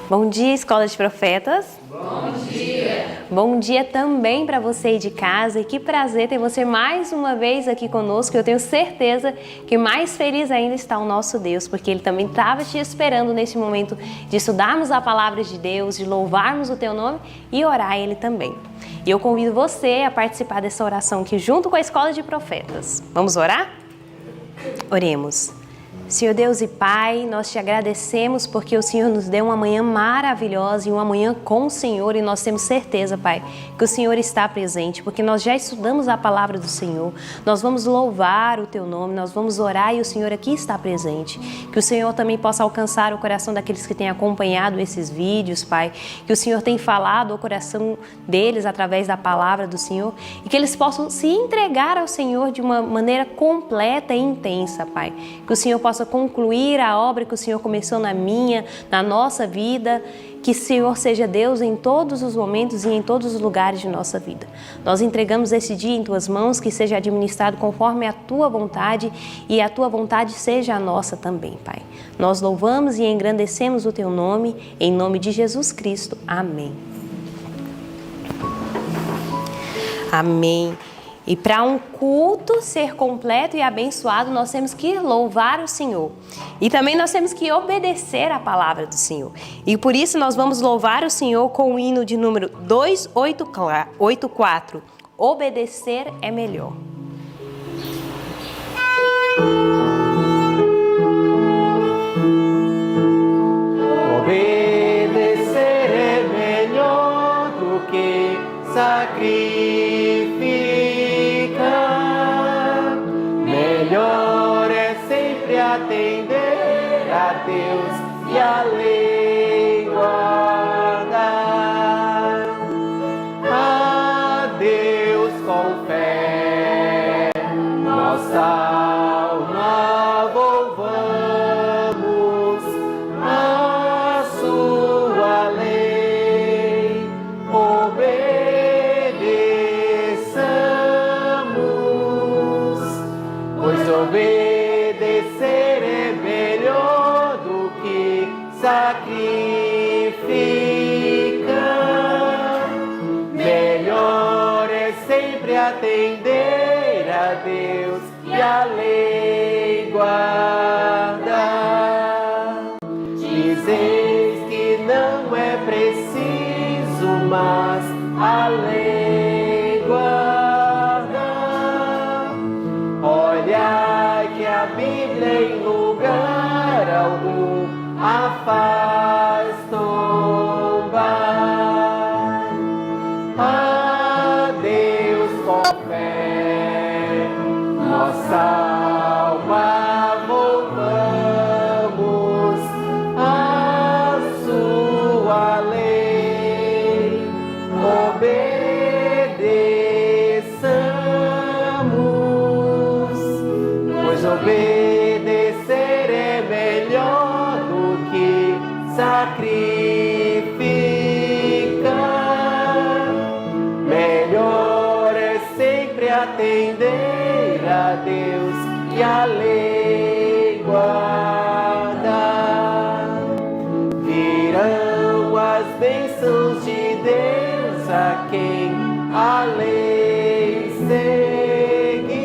Bom dia, Escola de Profetas. Bom dia! Bom dia também para você aí de casa, e que prazer ter você mais uma vez aqui conosco. Eu tenho certeza que mais feliz ainda está o nosso Deus, porque Ele também estava te esperando nesse momento de estudarmos a Palavra de Deus, de louvarmos o Teu nome e orar a Ele também. E eu convido você a participar dessa oração aqui junto com a Escola de Profetas. Vamos orar? Oremos. Senhor Deus e Pai, nós te agradecemos porque o Senhor nos deu uma manhã maravilhosa e uma manhã com o Senhor, e nós temos certeza, Pai, que o Senhor está presente, porque nós já estudamos a palavra do Senhor, nós vamos louvar o Teu nome, nós vamos orar e o Senhor aqui está presente. Que o Senhor também possa alcançar o coração daqueles que têm acompanhado esses vídeos, Pai, que o Senhor tem falado ao coração deles através da palavra do Senhor e que eles possam se entregar ao Senhor de uma maneira completa e intensa, Pai. Que o Senhor possa concluir a obra que o Senhor começou na nossa vida, que o Senhor seja Deus em todos os momentos e em todos os lugares de nossa vida. Nós entregamos esse dia em Tuas mãos, que seja administrado conforme a Tua vontade e a Tua vontade seja a nossa também, Pai. Nós louvamos e engrandecemos o Teu nome, em nome de Jesus Cristo. Amém. Amém. E para um culto ser completo e abençoado, nós temos que louvar o Senhor. E também nós temos que obedecer a palavra do Senhor. E por isso nós vamos louvar o Senhor com o hino de número 284. Obedecer é melhor. Obedecer é melhor do que sacrificar. Melhor é sempre atender a Deus e a lei guardar. A Deus com fé, nossa alma louvamos, a sua lei obedeçamos, pois obedecer é melhor do que sacrificar. Melhor é sempre atender a Deus e a lei guardar. Dizeis que não é preciso, mas a lei guardar. Olha que a Bíblia em lugar algum a faz tombar. A Deus com fé, nossa alma louvamos, a sua lei obedeçamos, pois obedecer é melhor do que sacrificar. Melhor é sempre atender a Deus e a lei guardar. Virão as bênçãos de Deus a quem a lei seguir.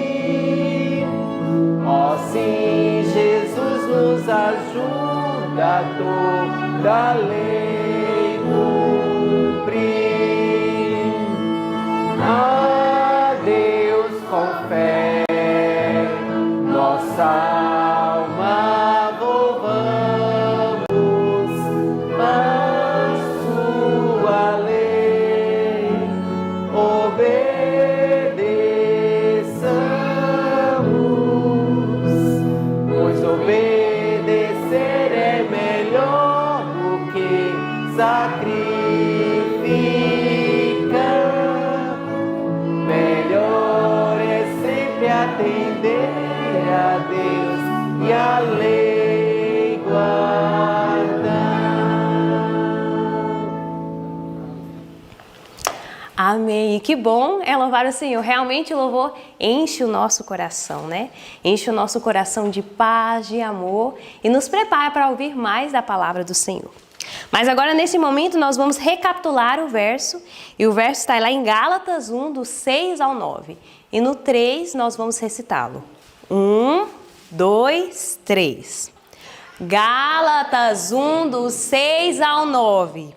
Ó sim, Jesus nos ajuda a toda a lei cumprir. A Deus com fé, nossa alma louvamos, a sua lei obedeçamos, pois obedecer é melhor do que sacrificar. Melhor é sempre atender a Deus e a lei guardar. Amém. E que bom é louvar o Senhor. Realmente o louvor enche o nosso coração, né? Enche o nosso coração de paz, de amor e nos prepara para ouvir mais da palavra do Senhor. Mas agora, nesse momento, nós vamos recapitular o verso. E o verso está lá em Gálatas 1, do 6 ao 9. E no 3, nós vamos recitá-lo. 1, 2, 3. Gálatas 1, do 6 ao 9.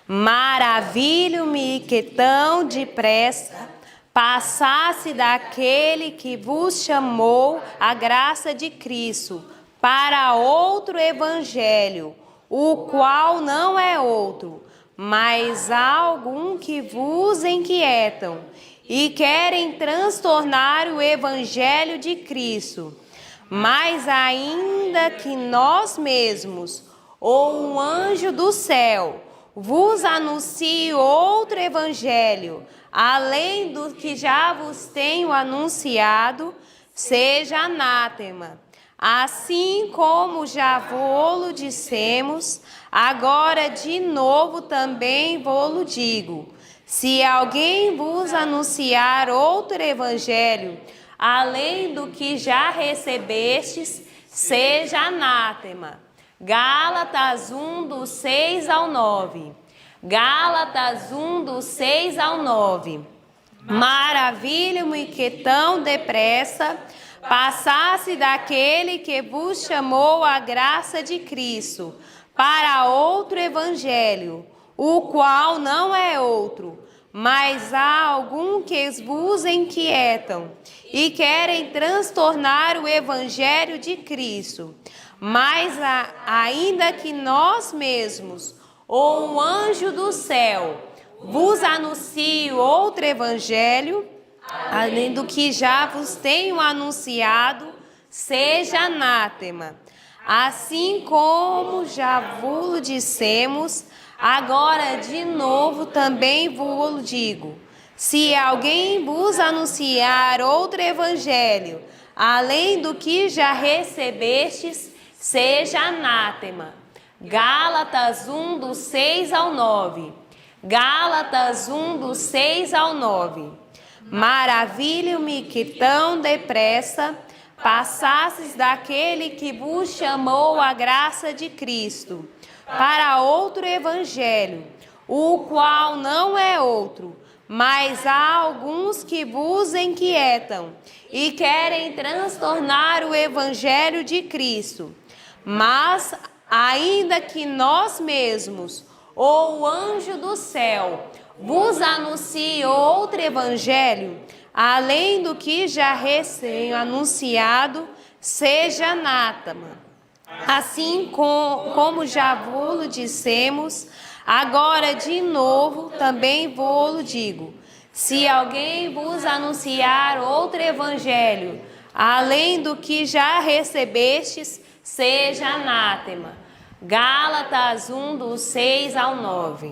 Maravilho-me que tão depressa passasse daquele que vos chamou a graça de Cristo para outro evangelho, o qual não é outro, mas há algum que vos inquietam e querem transtornar o evangelho de Cristo. Mas ainda que nós mesmos, ou um anjo do céu, vos anuncie outro evangelho, além do que já vos tenho anunciado, seja anátema. Assim como já vô-lo dissemos, agora de novo também vô-lo digo. Se alguém vos anunciar outro evangelho, além do que já recebestes, seja anátema. Gálatas 1, do 6 ao 9. Gálatas 1, do 6 ao 9. Maravilho-me que tão depressa passasse daquele que vos chamou a graça de Cristo para outro evangelho, o qual não é outro, mas há algum que vos inquietam e querem transtornar o evangelho de Cristo. Mas ainda que nós mesmos, ou um anjo do céu, vos anuncie outro evangelho, além do que já vos tenho anunciado, seja anátema. Assim como já vos dissemos, agora de novo também vos digo. Se alguém vos anunciar outro evangelho, além do que já recebestes, seja anátema. Gálatas 1, do 6 ao 9. Gálatas 1, do 6 ao 9. Maravilho-me que tão depressa passasses daquele que vos chamou a graça de Cristo para outro evangelho, o qual não é outro, mas há alguns que vos inquietam e querem transtornar o evangelho de Cristo. Mas ainda que nós mesmos, ou o anjo do céu, vos anuncie outro evangelho, além do que já recém anunciado, seja anátema. Assim como já vô-lo dissemos, agora de novo também vô-lo digo. Se alguém vos anunciar outro evangelho, além do que já recebestes, seja anátema. Gálatas 1, do 6 ao 9.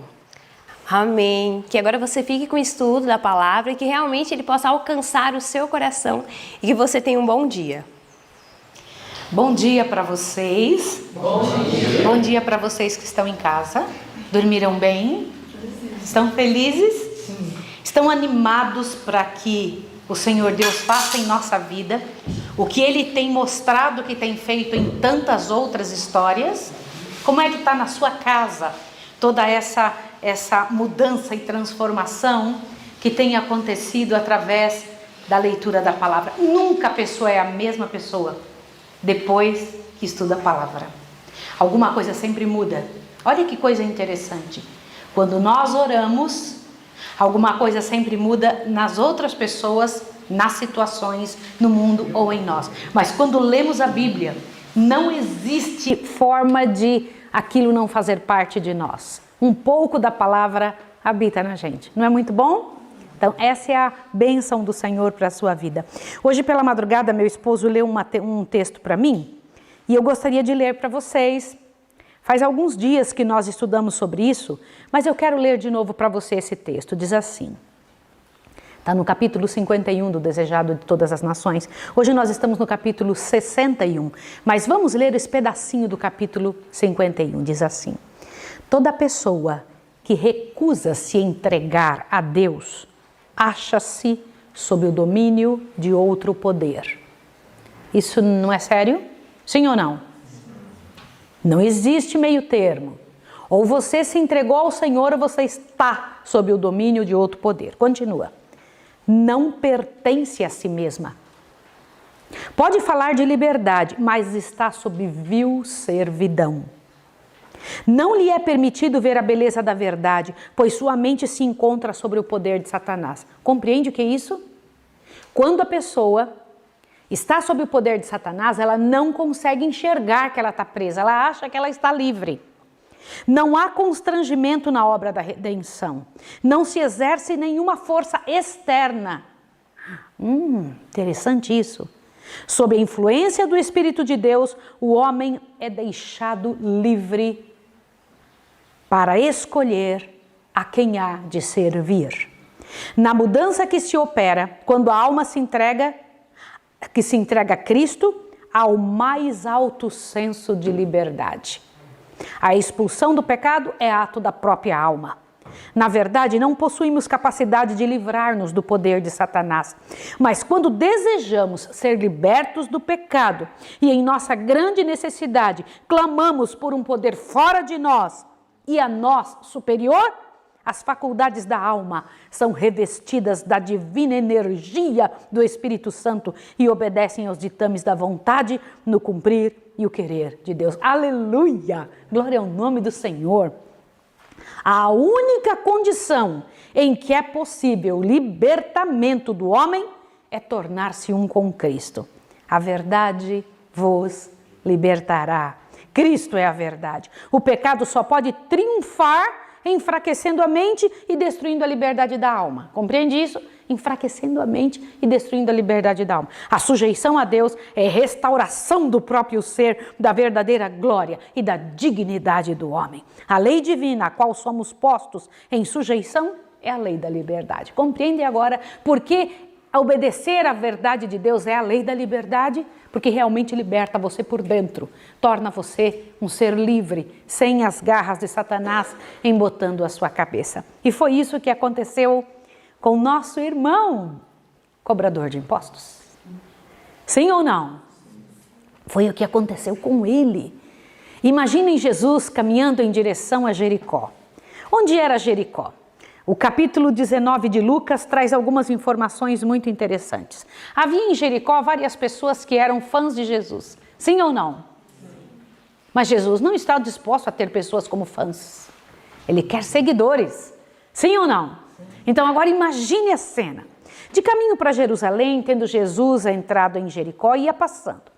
Amém. Que agora você fique com o estudo da palavra e que realmente ele possa alcançar o seu coração e que você tenha um bom dia. Bom dia para vocês. Bom dia para vocês que estão em casa. Dormiram bem? Estão felizes? Estão animados para que o Senhor Deus faça em nossa vida o que Ele tem mostrado que tem feito em tantas outras histórias? Como é que está na sua casa toda essa mudança e transformação que tem acontecido através da leitura da palavra? Nunca a pessoa é a mesma pessoa depois que estuda a palavra. Alguma coisa sempre muda. Olha que coisa interessante. Quando nós oramos, alguma coisa sempre muda nas outras pessoas, nas situações, no mundo ou em nós. Mas quando lemos a Bíblia, não existe forma de aquilo não fazer parte de nós. Um pouco da palavra habita na gente. Não é muito bom? Então, essa é a bênção do Senhor para a sua vida. Hoje, pela madrugada, meu esposo leu um texto para mim e eu gostaria de ler para vocês. Faz alguns dias que nós estudamos sobre isso, mas eu quero ler de novo para você esse texto. Diz assim, está no capítulo 51 do Desejado de Todas as Nações. Hoje nós estamos no capítulo 61, mas vamos ler esse pedacinho do capítulo 51. Diz assim, toda pessoa que recusa se entregar a Deus, acha-se sob o domínio de outro poder. Isso não é sério? Sim ou não? Não existe meio termo. Ou você se entregou ao Senhor ou você está sob o domínio de outro poder. Continua. Não pertence a si mesma. Pode falar de liberdade, mas está sob vil servidão. Não lhe é permitido ver a beleza da verdade, pois sua mente se encontra sobre o poder de Satanás. Compreende o que é isso? Quando a pessoa está sob o poder de Satanás, ela não consegue enxergar que ela está presa, ela acha que ela está livre. Não há constrangimento na obra da redenção. Não se exerce nenhuma força externa. Interessante isso. Sob a influência do Espírito de Deus, o homem é deixado livre para escolher a quem há de servir. Na mudança que se opera, quando a alma se entrega a Cristo, há o mais alto senso de liberdade. A expulsão do pecado é ato da própria alma. Na verdade, não possuímos capacidade de livrar-nos do poder de Satanás. Mas quando desejamos ser libertos do pecado e em nossa grande necessidade clamamos por um poder fora de nós e a nós superior, as faculdades da alma são revestidas da divina energia do Espírito Santo e obedecem aos ditames da vontade no cumprir e o querer de Deus. Aleluia! Glória ao nome do Senhor. A única condição em que é possível o libertamento do homem é tornar-se um com Cristo. A verdade vos libertará. Cristo é a verdade. O pecado só pode triunfar enfraquecendo a mente e destruindo a liberdade da alma. Compreende isso? Enfraquecendo a mente e destruindo a liberdade da alma. A sujeição a Deus é restauração do próprio ser, da verdadeira glória e da dignidade do homem. A lei divina a qual somos postos em sujeição é a lei da liberdade. Compreende agora por que obedecer à verdade de Deus é a lei da liberdade? Porque realmente liberta você por dentro, torna você um ser livre, sem as garras de Satanás embotando a sua cabeça. E foi isso que aconteceu com nosso irmão, cobrador de impostos. Sim ou não? Foi o que aconteceu com ele. Imaginem Jesus caminhando em direção a Jericó. Onde era Jericó? O capítulo 19 de Lucas traz algumas informações muito interessantes. Havia em Jericó várias pessoas que eram fãs de Jesus. Sim ou não? Mas Jesus não está disposto a ter pessoas como fãs. Ele quer seguidores. Sim ou não? Então agora imagine a cena. De caminho para Jerusalém, tendo Jesus entrado em Jericó, ia passando.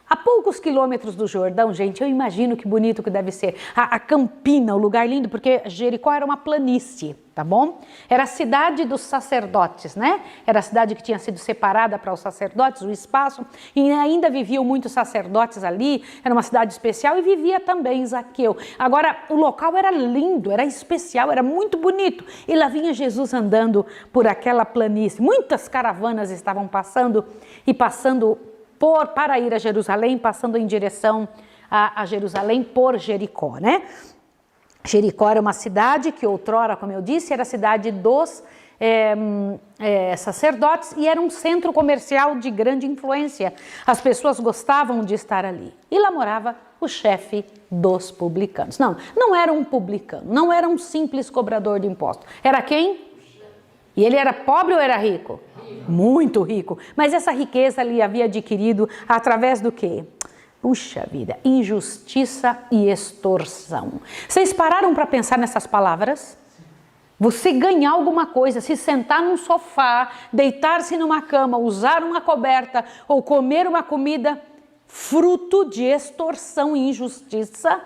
A poucos quilômetros do Jordão, gente, eu imagino que bonito que deve ser. A campina, o lugar lindo, porque Jericó era uma planície, tá bom? Era a cidade dos sacerdotes, né? Era a cidade que tinha sido separada para os sacerdotes, o espaço, e ainda viviam muitos sacerdotes ali, era uma cidade especial e vivia também Zaqueu. Agora, o local era lindo, era especial, era muito bonito. E lá vinha Jesus andando por aquela planície. Muitas caravanas estavam passando para ir a Jerusalém, passando em direção a Jerusalém por Jericó, né? Jericó era uma cidade que outrora, como eu disse, era a cidade dos sacerdotes e era um centro comercial de grande influência. As pessoas gostavam de estar ali. E lá morava o chefe dos publicanos. Não era um publicano, não era um simples cobrador de impostos. Era quem? E ele era pobre ou era rico? Muito rico. Mas essa riqueza ele havia adquirido através do quê? Puxa vida, injustiça e extorsão. Vocês pararam para pensar nessas palavras? Você ganhar alguma coisa, se sentar num sofá, deitar-se numa cama, usar uma coberta ou comer uma comida fruto de extorsão e injustiça,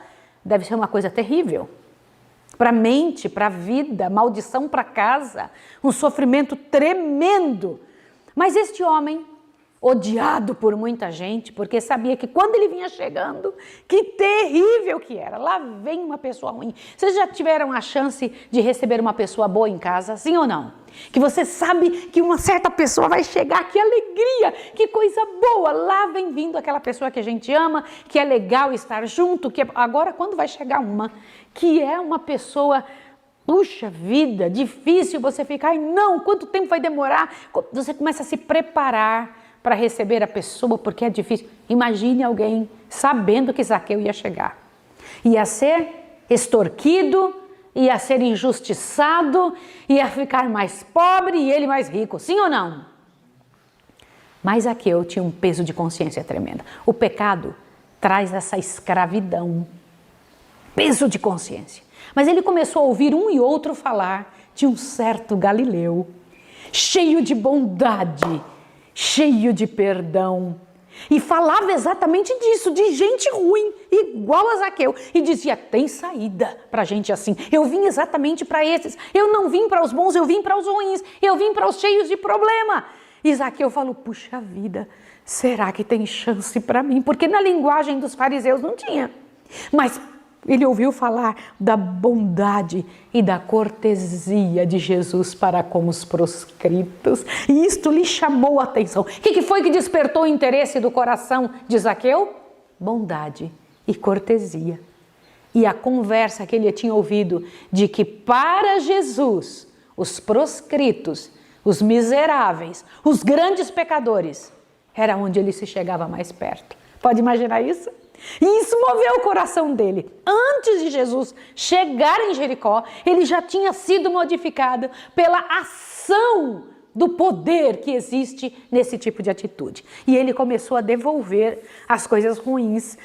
deve ser uma coisa terrível. Para a mente, para a vida, maldição para casa, um sofrimento tremendo. Mas este homem, odiado por muita gente, porque sabia que quando ele vinha chegando, que terrível que era. Lá vem uma pessoa ruim. Vocês já tiveram a chance de receber uma pessoa boa em casa, sim ou não? Que você sabe que uma certa pessoa vai chegar, que alegria, que coisa boa. Lá vem vindo aquela pessoa que a gente ama, que é legal estar junto. Agora, quando vai chegar uma que é uma pessoa, puxa vida, difícil você ficar, ai não, quanto tempo vai demorar? Você começa a se preparar para receber a pessoa, porque é difícil. Imagine alguém sabendo que Zaqueu ia chegar. Ia ser extorquido, ia ser injustiçado, ia ficar mais pobre e ele mais rico, sim ou não? Mas Zaqueu tinha um peso de consciência tremendo. O pecado traz essa escravidão, peso de consciência. Mas ele começou a ouvir um e outro falar de um certo Galileu, cheio de bondade, cheio de perdão. E falava exatamente disso, de gente ruim, igual a Zaqueu. E dizia, tem saída para gente assim. Eu vim exatamente para esses. Eu não vim para os bons, eu vim para os ruins. Eu vim para os cheios de problema. E Zaqueu falou, puxa vida, será que tem chance para mim? Porque na linguagem dos fariseus não tinha. Mas ele ouviu falar da bondade e da cortesia de Jesus para com os proscritos. E isto lhe chamou a atenção. O que foi que despertou o interesse do coração de Zaqueu? Bondade e cortesia. E a conversa que ele tinha ouvido de que para Jesus, os proscritos, os miseráveis, os grandes pecadores, era onde ele se chegava mais perto. Pode imaginar isso? E isso moveu o coração dele. Antes de Jesus chegar em Jericó, ele já tinha sido modificado pela ação do poder que existe nesse tipo de atitude. E ele começou a devolver as coisas ruins,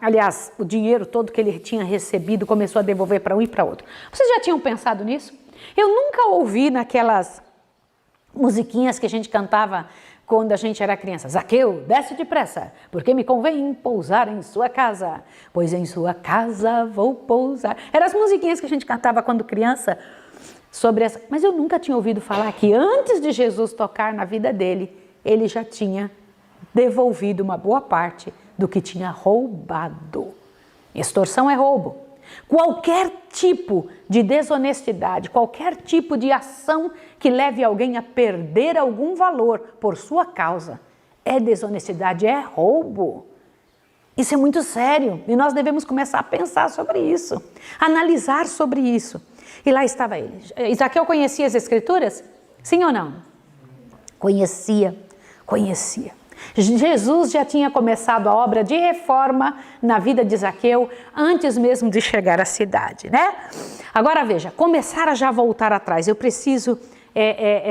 aliás, o dinheiro todo que ele tinha recebido, começou a devolver para um e para outro. Vocês já tinham pensado nisso? Eu nunca ouvi naquelas musiquinhas que a gente cantava quando a gente era criança. Zaqueu, desce depressa, porque me convém pousar em sua casa, pois em sua casa vou pousar. Eram as musiquinhas que a gente cantava quando criança sobre essa. Mas eu nunca tinha ouvido falar que antes de Jesus tocar na vida dele, ele já tinha devolvido uma boa parte do que tinha roubado. Extorsão é roubo. Qualquer tipo de desonestidade, qualquer tipo de ação que leve alguém a perder algum valor por sua causa, é desonestidade, é roubo. Isso é muito sério e nós devemos começar a pensar sobre isso, analisar sobre isso. E lá estava ele. Zaqueu conhecia as Escrituras? Sim ou não? Conhecia. Jesus já tinha começado a obra de reforma na vida de Zaqueu antes mesmo de chegar à cidade, né? Agora veja, começar a já voltar atrás. Eu preciso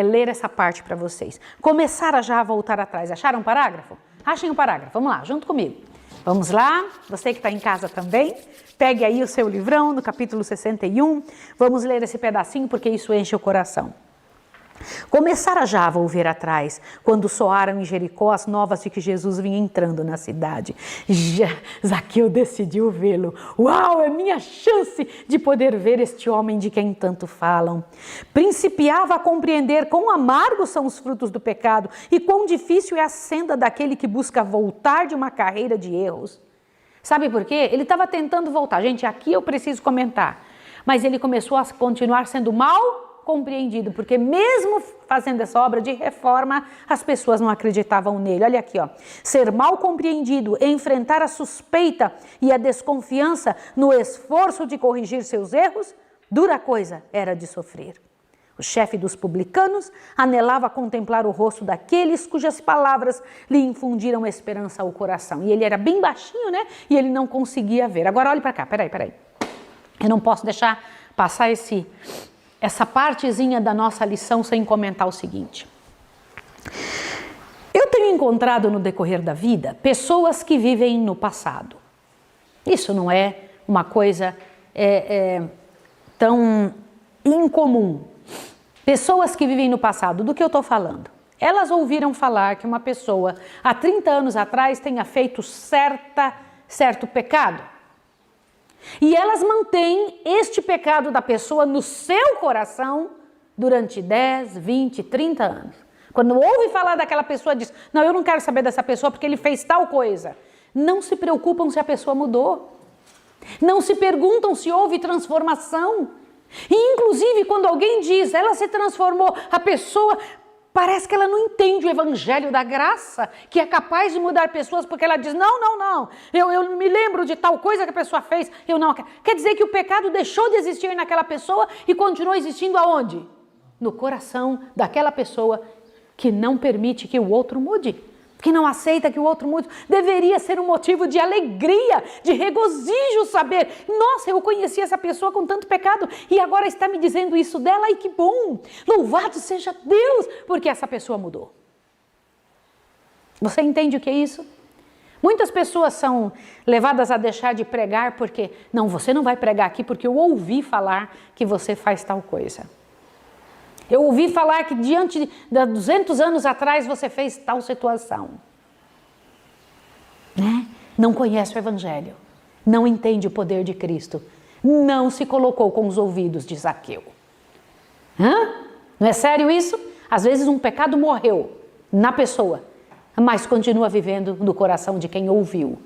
ler essa parte para vocês. Começar a já voltar atrás. Acharam um parágrafo? Achem um parágrafo. Vamos lá, junto comigo. Vamos lá, você que está em casa também, pegue aí o seu livrão no capítulo 61. Vamos ler esse pedacinho porque isso enche o coração. Começara já a volver atrás, quando soaram em Jericó as novas de que Jesus vinha entrando na cidade. Zaqueu decidiu vê-lo. Uau, é minha chance de poder ver este homem de quem tanto falam. Principiava a compreender quão amargos são os frutos do pecado e quão difícil é a senda daquele que busca voltar de uma carreira de erros. Sabe por quê? Ele estava tentando voltar. Gente, aqui eu preciso comentar. Mas ele começou a continuar sendo mal compreendido, porque mesmo fazendo essa obra de reforma, as pessoas não acreditavam nele. Olha aqui, ó. Ser mal compreendido, enfrentar a suspeita e a desconfiança no esforço de corrigir seus erros, dura coisa era de sofrer. O chefe dos publicanos anelava a contemplar o rosto daqueles cujas palavras lhe infundiram esperança ao coração. E ele era bem baixinho, né? E ele não conseguia ver. Agora olhe para cá, peraí. Eu não posso deixar passar essa partezinha da nossa lição sem comentar o seguinte. Eu tenho encontrado no decorrer da vida pessoas que vivem no passado. Isso não é uma coisa tão incomum. Pessoas que vivem no passado, do que eu estou falando? Elas ouviram falar que uma pessoa há 30 anos atrás tenha feito certo pecado. E elas mantêm este pecado da pessoa no seu coração durante 10, 20, 30 anos. Quando ouve falar daquela pessoa, diz, não, eu não quero saber dessa pessoa porque ele fez tal coisa. Não se preocupam se a pessoa mudou. Não se perguntam se houve transformação. E inclusive quando alguém diz, ela se transformou, a pessoa parece que ela não entende o evangelho da graça, que é capaz de mudar pessoas, porque ela diz, não, eu me lembro de tal coisa que a pessoa fez, eu não. Quer dizer que o pecado deixou de existir naquela pessoa e continuou existindo aonde? No coração daquela pessoa que não permite que o outro mude. que não aceita que o outro mude. Deveria ser um motivo de alegria, de regozijo saber, nossa, eu conheci essa pessoa com tanto pecado e agora está me dizendo isso dela, e que bom, louvado seja Deus, porque essa pessoa mudou. Você entende o que é isso? Muitas pessoas são levadas a deixar de pregar porque, não, você não vai pregar aqui porque eu ouvi falar que você faz tal coisa. Eu ouvi falar que diante de 200 anos atrás você fez tal situação. Né? Não conhece o Evangelho, não entende o poder de Cristo, não se colocou com os ouvidos de Zaqueu. Não é sério isso? Às vezes um pecado morreu na pessoa, mas continua vivendo no coração de quem ouviu,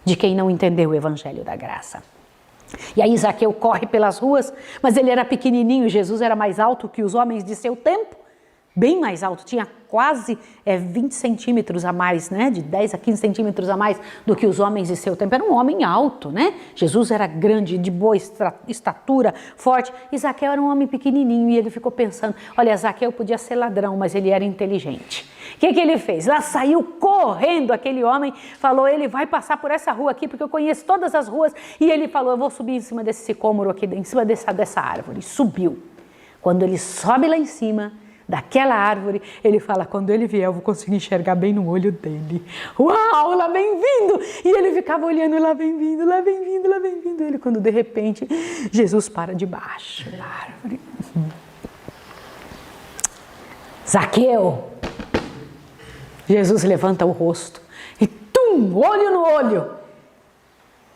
de quem não entendeu o Evangelho da graça. E aí Zaqueu corre pelas ruas, mas ele era pequenininho, Jesus era mais alto que os homens de seu tempo, bem mais alto, tinha quase 20 centímetros a mais, né? De 10 a 15 centímetros a mais do que os homens de seu tempo. Era um homem alto, né? Jesus era grande, de boa estatura, forte, e Zaqueu era um homem pequenininho, e ele ficou pensando, olha, Zaqueu podia ser ladrão, mas ele era inteligente. O que ele fez? Lá saiu correndo aquele homem, falou, ele vai passar por essa rua aqui, porque eu conheço todas as ruas, e ele falou, eu vou subir em cima desse sicômoro aqui, em cima dessa árvore. Subiu. Quando ele sobe lá em cima daquela árvore, ele fala, quando ele vier eu vou conseguir enxergar bem no olho dele. Uau, lá vem vindo! E ele ficava olhando, lá vem vindo, lá vem vindo, lá vem vindo. Ele, quando de repente, Jesus para debaixo da árvore. Zaqueu! Jesus levanta o rosto e olho no olho,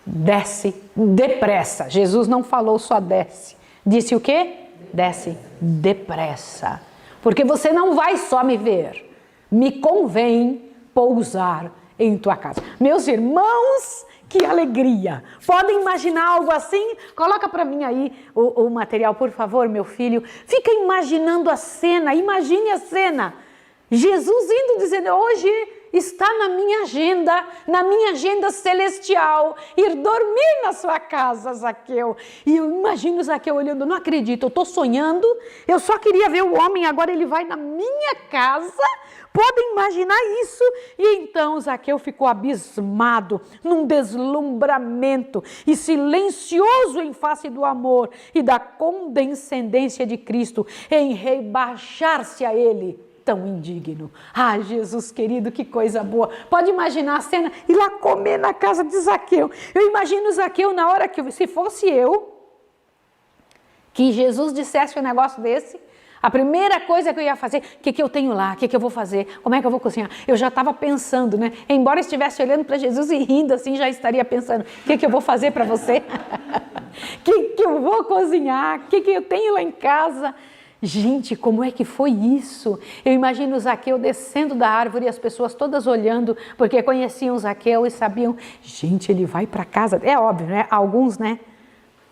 desce depressa. Jesus não falou só desce, disse o quê? Desce depressa, porque você não vai só me ver, me convém pousar em tua casa. Meus irmãos, que alegria! Podem imaginar algo assim? Coloca para mim aí o material, por favor, meu filho. Fica imaginando a cena, imagine a cena. Jesus indo dizendo, hoje está na minha agenda celestial, ir dormir na sua casa, Zaqueu. E eu imagino Zaqueu olhando, não acredito, eu estou sonhando, eu só queria ver o homem, agora ele vai na minha casa. Podem imaginar isso? E então Zaqueu ficou abismado, num deslumbramento e silencioso em face do amor e da condescendência de Cristo em rebaixar-se a ele. Tão indigno. Ah, Jesus querido, que coisa boa. Pode imaginar a cena, ir lá comer na casa de Zaqueu. Eu imagino Zaqueu na hora que, se fosse eu, que Jesus dissesse um negócio desse, a primeira coisa que eu ia fazer, o que eu tenho lá, o que eu vou fazer, como é que eu vou cozinhar? Eu já estava pensando, né? Embora estivesse olhando para Jesus e rindo assim, já estaria pensando, o que eu vou fazer para você? O que eu vou cozinhar? O que eu tenho lá em casa? Gente, como é que foi isso? Eu imagino Zaqueu descendo da árvore e as pessoas todas olhando, porque conheciam Zaqueu e sabiam, gente, ele vai para casa. É óbvio, né? Alguns, né,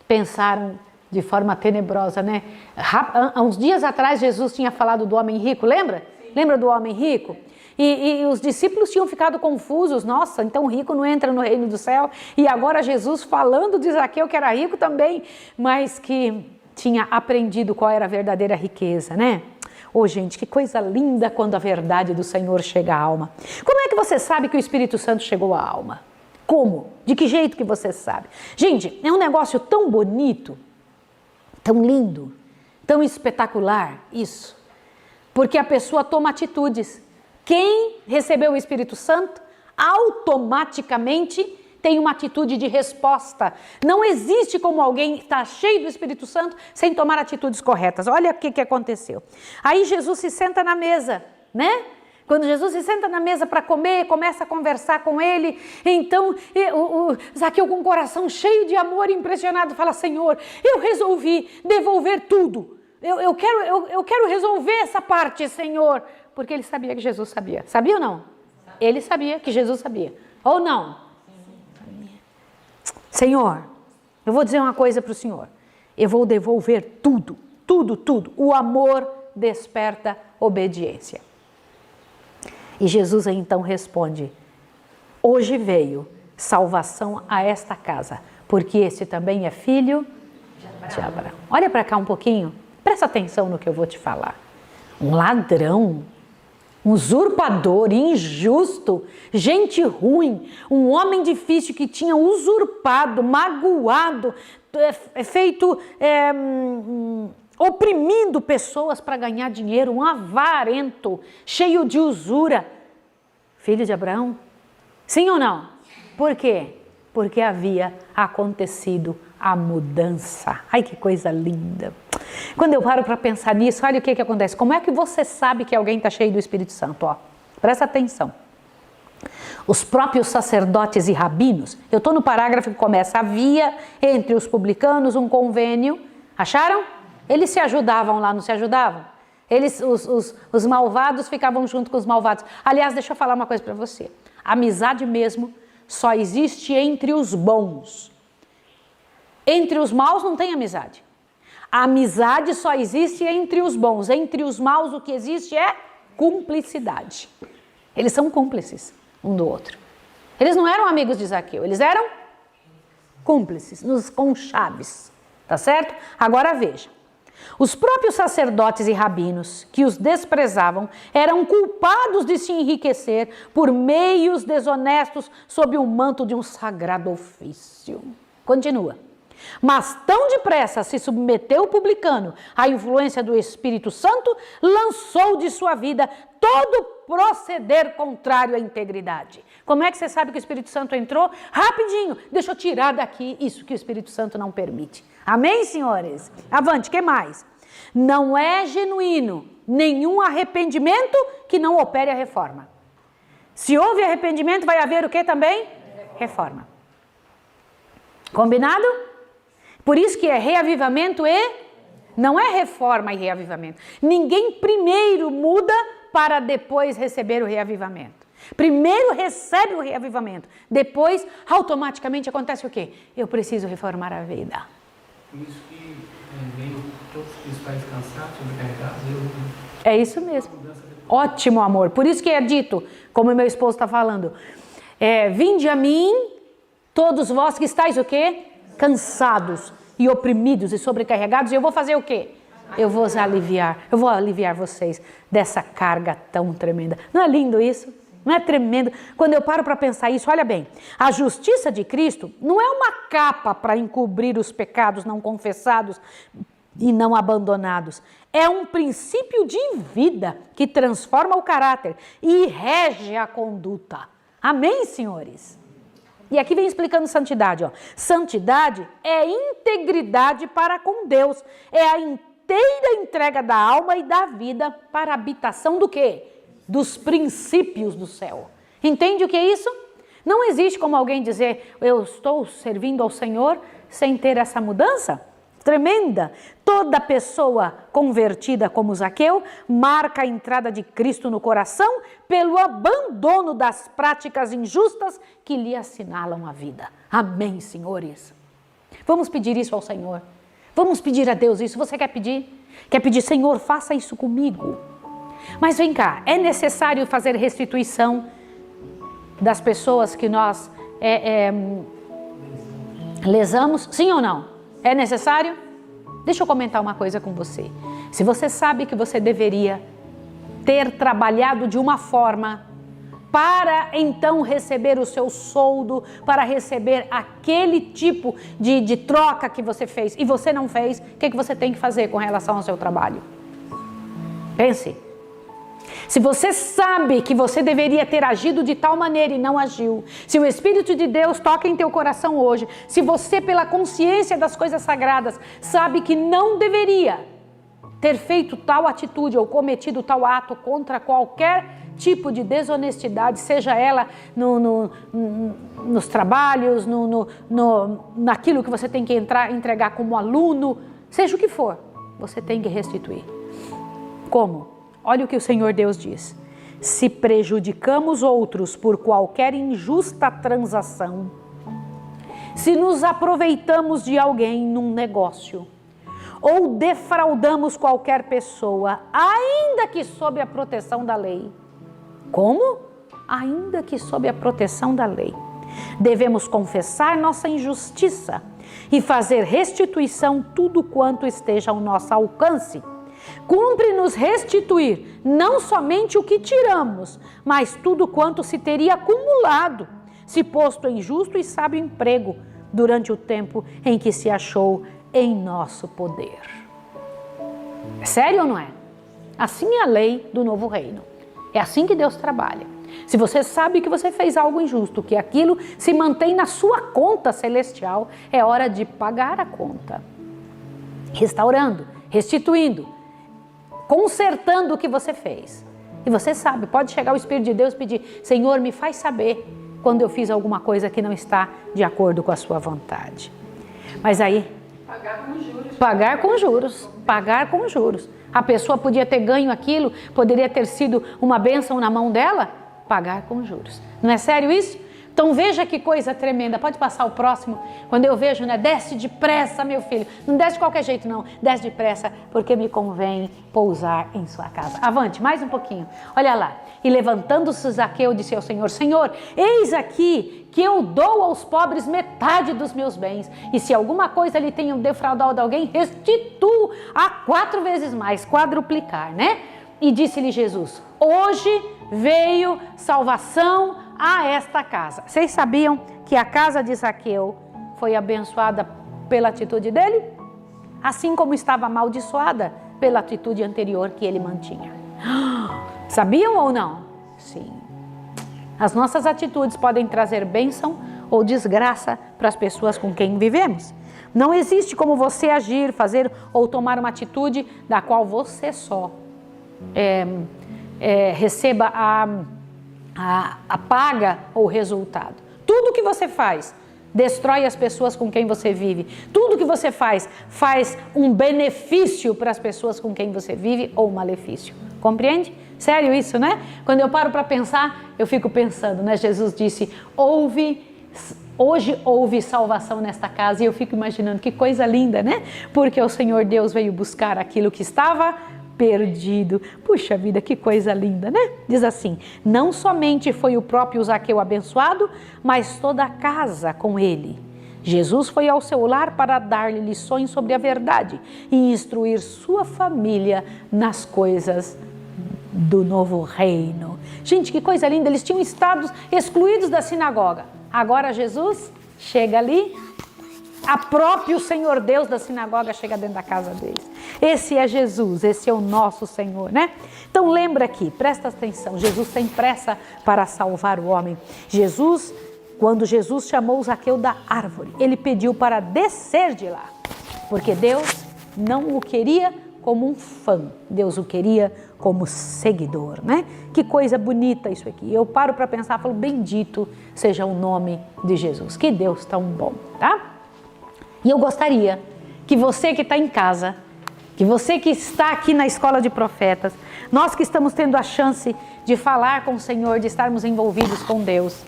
pensaram de forma tenebrosa, né? Há uns dias atrás Jesus tinha falado do homem rico, lembra? Sim. Lembra do homem rico? E os discípulos tinham ficado confusos, nossa, então o rico não entra no reino do céu. E agora Jesus falando de Zaqueu, que era rico também, mas que tinha aprendido qual era a verdadeira riqueza, né? Oh, gente, que coisa linda quando a verdade do Senhor chega à alma. Como é que você sabe que o Espírito Santo chegou à alma? Como? De que jeito que você sabe? Gente, é um negócio tão bonito, tão lindo, tão espetacular, isso. Porque a pessoa toma atitudes. Quem recebeu o Espírito Santo, automaticamente tem uma atitude de resposta. Não existe como alguém estar cheio do Espírito Santo sem tomar atitudes corretas. Olha o que aconteceu. Aí Jesus se senta na mesa, né? Quando Jesus se senta na mesa para comer, começa a conversar com ele, então o Zaqueu com o coração cheio de amor, impressionado, fala, Senhor, eu resolvi devolver tudo. Eu quero resolver essa parte, Senhor. Porque ele sabia que Jesus sabia. Sabia ou não? Ele sabia que Jesus sabia. Ou não? Senhor, eu vou dizer uma coisa para o Senhor. Eu vou devolver tudo, tudo, tudo. O amor desperta obediência. E Jesus então responde, hoje veio salvação a esta casa, porque esse também é filho de Abraão. Olha para cá um pouquinho, presta atenção no que eu vou te falar. Um ladrão um usurpador, injusto, gente ruim, um homem difícil que tinha usurpado, magoado, oprimindo pessoas para ganhar dinheiro, um avarento, cheio de usura. Filho de Abraão? Sim ou não? Por quê? Porque havia acontecido a mudança. Ai, que coisa linda. Quando eu paro para pensar nisso, olha o que acontece. Como é que você sabe que alguém está cheio do Espírito Santo? Ó, presta atenção. Os próprios sacerdotes e rabinos, eu estou no parágrafo que começa, havia entre os publicanos um convênio, acharam? Eles se ajudavam lá, não se ajudavam? Os malvados ficavam junto com os malvados. Aliás, deixa eu falar uma coisa para você. A amizade mesmo só existe entre os bons. Entre os maus não tem amizade. A amizade só existe entre os bons. Entre os maus o que existe é cumplicidade. Eles são cúmplices um do outro. Eles não eram amigos de Zaqueu, eles eram cúmplices, nos conchaves. Tá certo? Agora veja. Os próprios sacerdotes e rabinos que os desprezavam eram culpados de se enriquecer por meios desonestos sob o manto de um sagrado ofício. Continua. Mas tão depressa se submeteu o publicano à influência do Espírito Santo, lançou de sua vida todo proceder contrário à integridade. Como é que você sabe que o Espírito Santo entrou? Rapidinho, deixa eu tirar daqui isso que o Espírito Santo não permite. Amém, senhores? Avante, que mais? Não é genuíno nenhum arrependimento que não opere a reforma. Se houve arrependimento, vai haver o que também? Reforma. Combinado? Por isso que é reavivamento e não é reforma e reavivamento. Ninguém primeiro muda para depois receber o reavivamento. Primeiro recebe o reavivamento, depois automaticamente acontece o quê? Eu preciso reformar a vida. Por isso que veio todos os principais cansados, sobrecarregados. É isso mesmo. Ótimo, amor. Por isso que é dito, como meu esposo está falando, vinde a mim, todos vós que estáis o quê? Cansados e oprimidos e sobrecarregados, e eu vou fazer o quê? Eu vou aliviar vocês dessa carga tão tremenda. Não é lindo isso? Não é tremendo? Quando eu paro para pensar isso, olha bem, a justiça de Cristo não é uma capa para encobrir os pecados não confessados e não abandonados. É um princípio de vida que transforma o caráter e rege a conduta. Amém, senhores? E aqui vem explicando santidade. Ó. Santidade é integridade para com Deus. É a inteira entrega da alma e da vida para a habitação do quê? Dos princípios do céu. Entende o que é isso? Não existe como alguém dizer, eu estou servindo ao Senhor sem ter essa mudança tremenda. Toda pessoa convertida como Zaqueu marca a entrada de Cristo no coração pelo abandono das práticas injustas que lhe assinalam a vida. Amém, senhores? Vamos pedir isso ao Senhor. Vamos pedir a Deus isso. Você quer pedir? Quer pedir, Senhor, faça isso comigo. Mas vem cá, é necessário fazer restituição das pessoas que nós lesamos? Sim ou não? É necessário? Deixa eu comentar uma coisa com você. Se você sabe que você deveria ter trabalhado de uma forma para então receber o seu soldo, para receber aquele tipo de troca que você fez e você não fez, o que você tem que fazer com relação ao seu trabalho? Pense. Se você sabe que você deveria ter agido de tal maneira e não agiu, se o Espírito de Deus toca em teu coração hoje, se você pela consciência das coisas sagradas sabe que não deveria ter feito tal atitude ou cometido tal ato contra qualquer tipo de desonestidade, seja ela nos trabalhos, naquilo que você tem que entregar como aluno, seja o que for, você tem que restituir. Como? Olha o que o Senhor Deus diz. Se prejudicamos outros por qualquer injusta transação, se nos aproveitamos de alguém num negócio, ou defraudamos qualquer pessoa, ainda que sob a proteção da lei. Como? Ainda que sob a proteção da lei. Devemos confessar nossa injustiça e fazer restituição tudo quanto esteja ao nosso alcance, Cumpre-nos restituir não somente o que tiramos, mas tudo quanto se teria acumulado, se posto em justo e sábio emprego, durante o tempo em que se achou em nosso poder. É sério ou não é? Assim é a lei do novo reino. É assim que Deus trabalha. Se você sabe que você fez algo injusto, que aquilo se mantém na sua conta celestial, é hora de pagar a conta. Restaurando, restituindo, consertando o que você fez. E você sabe, pode chegar o Espírito de Deus e pedir: Senhor, me faz saber quando eu fiz alguma coisa que não está de acordo com a sua vontade. Mas aí, pagar com juros. Pagar com juros, pagar com juros. A pessoa podia ter ganho aquilo, poderia ter sido uma bênção na mão dela, pagar com juros. Não é sério isso? Então veja que coisa tremenda. Pode passar o próximo. Quando eu vejo, né? Desce depressa, meu filho. Não desce de qualquer jeito, não. Desce depressa, porque me convém pousar em sua casa. Avante, mais um pouquinho. Olha lá. E levantando-se Zaqueu, disse ao Senhor: Senhor, eis aqui que eu dou aos pobres metade dos meus bens. E se alguma coisa lhe tenho defraudado alguém, restituo a 4 vezes mais, quadruplicar, né? E disse-lhe Jesus: hoje veio salvação a esta casa. Vocês sabiam que a casa de Zaqueu foi abençoada pela atitude dele? Assim como estava amaldiçoada pela atitude anterior que ele mantinha. Sabiam ou não? Sim. As nossas atitudes podem trazer bênção ou desgraça para as pessoas com quem vivemos. Não existe como você agir, fazer ou tomar uma atitude da qual você só receba a paga ou o resultado. Tudo que você faz destrói as pessoas com quem você vive. Tudo que você faz um benefício para as pessoas com quem você vive ou um malefício. Compreende? Sério isso, né? Quando eu paro para pensar, eu fico pensando, né? Jesus disse: hoje houve salvação nesta casa. E eu fico imaginando que coisa linda, né? Porque o Senhor Deus veio buscar aquilo que estava perdido. Puxa vida, que coisa linda, né? Diz assim: não somente foi o próprio Zaqueu abençoado, mas toda a casa com ele. Jesus foi ao seu lar para dar-lhe lições sobre a verdade e instruir sua família nas coisas do novo reino. Gente, que coisa linda! Eles tinham estado excluídos da sinagoga. Agora Jesus chega ali, a próprio Senhor Deus da sinagoga chega dentro da casa deles. Esse é Jesus, esse é o nosso Senhor, né? Então lembra aqui, presta atenção, Jesus tem pressa para salvar o homem. Quando Jesus chamou Zaqueu da árvore, ele pediu para descer de lá, porque Deus não o queria como um fã, Deus o queria como seguidor, né? Que coisa bonita isso aqui. Eu paro para pensar, falo: bendito seja o nome de Jesus, que Deus tão bom, tá? E eu gostaria que você que está em casa, que você que está aqui na Escola de Profetas, nós que estamos tendo a chance de falar com o Senhor, de estarmos envolvidos com Deus,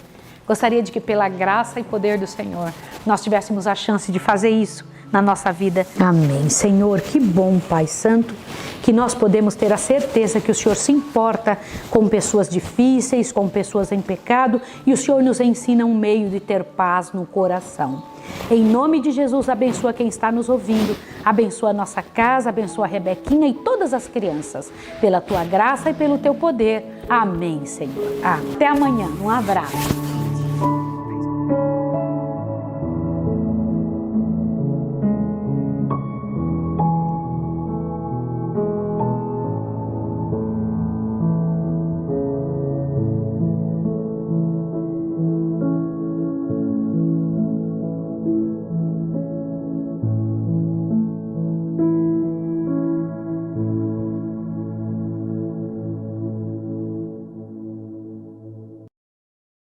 gostaria de que pela graça e poder do Senhor, nós tivéssemos a chance de fazer isso na nossa vida. Amém. Senhor, que bom, Pai Santo, que nós podemos ter a certeza que o Senhor se importa com pessoas difíceis, com pessoas em pecado, e o Senhor nos ensina um meio de ter paz no coração. Em nome de Jesus, abençoa quem está nos ouvindo, abençoa a nossa casa, abençoa a Rebequinha e todas as crianças, pela Tua graça e pelo Teu poder. Amém, Senhor. Até amanhã. Um abraço.